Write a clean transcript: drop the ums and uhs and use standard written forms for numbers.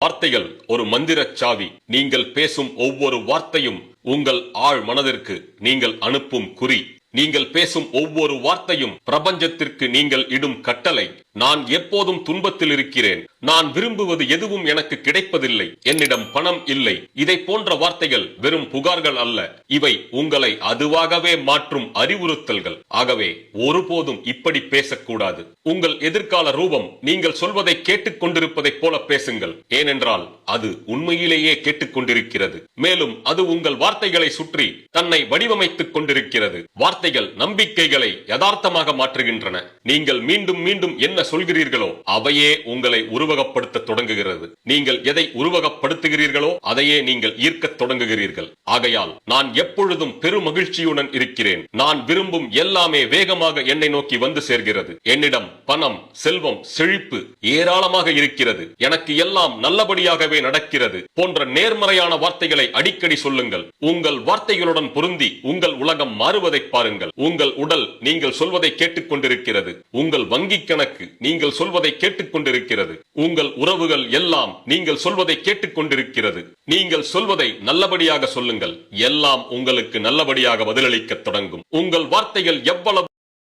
வார்த்தைகள் ஒரு மந்திரச் சாவி. நீங்கள் பேசும் ஒவ்வொரு வார்த்தையும் உங்கள் ஆழ் மனதிற்கு நீங்கள் அனுப்பும் குறி. நீங்கள் பேசும் ஒவ்வொரு வார்த்தையும் பிரபஞ்சத்திற்கு நீங்கள் இடும் கட்டளை. நான் எப்போதும் துன்பத்தில் இருக்கிறேன். நான் விரும்புவது எதுவும் எனக்கு கிடைப்பதில்லை. என்னிடம் பணம் இல்லை. இதை போன்ற வார்த்தைகள் வெறும் புகார்கள் அல்ல. இவை உங்களை அதுவாகவே மாற்றும் அறிவுறுத்தல்கள். ஆகவே ஒருபோதும் இப்படி பேசக்கூடாது. உங்கள் எதிர்கால ரூபம் நீங்கள் சொல்வதை கேட்டுக் கொண்டிருப்பதைப் போல பேசுங்கள். ஏனென்றால் அது உண்மையிலேயே கேட்டுக்கொண்டிருக்கிறது. மேலும் அது உங்கள் வார்த்தைகளை சுற்றி தன்னை வடிவமைத்துக் கொண்டிருக்கிறது. வார்த்தைகள் நம்பிக்கைகளை யதார்த்தமாக மாற்றுகின்றன. நீங்கள் மீண்டும் மீண்டும் என்ன சொல்கிறீர்களோ அவையே உங்களை உருவகப்படுத்த தொடங்குகிறது. நீங்கள் எதை உருவகப்படுத்துகிறீர்களோ அதையே நீங்கள் ஈர்க்கத் தொடங்குகிறீர்கள். ஆகையால் நான் எப்பொழுதும் பெரும் மகிழ்ச்சியுடன் இருக்கிறேன். நான் விரும்பும் எல்லாமே வேகமாக என்னை நோக்கி வந்து சேர்கிறது. என்னிடம் பணம், செல்வம், செழிப்பு ஏராளமாக இருக்கிறது. எனக்கு எல்லாம் நல்லபடியாகவே நடக்கிறது போன்ற நேர்மறையான வார்த்தைகளை அடிக்கடி சொல்லுங்கள். உங்கள் வார்த்தைகளுடன் பொருந்தி உங்கள் உலகம் மாறுவதை பாருங்கள். உங்கள் உடல் நீங்கள் சொல்வதை கேட்டுக் கொண்டிருக்கிறது. உங்கள் வங்கி கணக்கு நீங்கள் சொல்வதை கேட்டுக் கொண்டிருக்கிறது. உங்கள் உறவுகள் எல்லாம் நீங்கள் சொல்வதை கேட்டுக் கொண்டிருக்கிறது. நீங்கள் சொல்வதை நல்லபடியாக சொல்லுங்கள். எல்லாம் உங்களுக்கு நல்லபடியாக பதிலளிக்க தொடங்கும். உங்கள் வார்த்தைகள் எவ்வளவு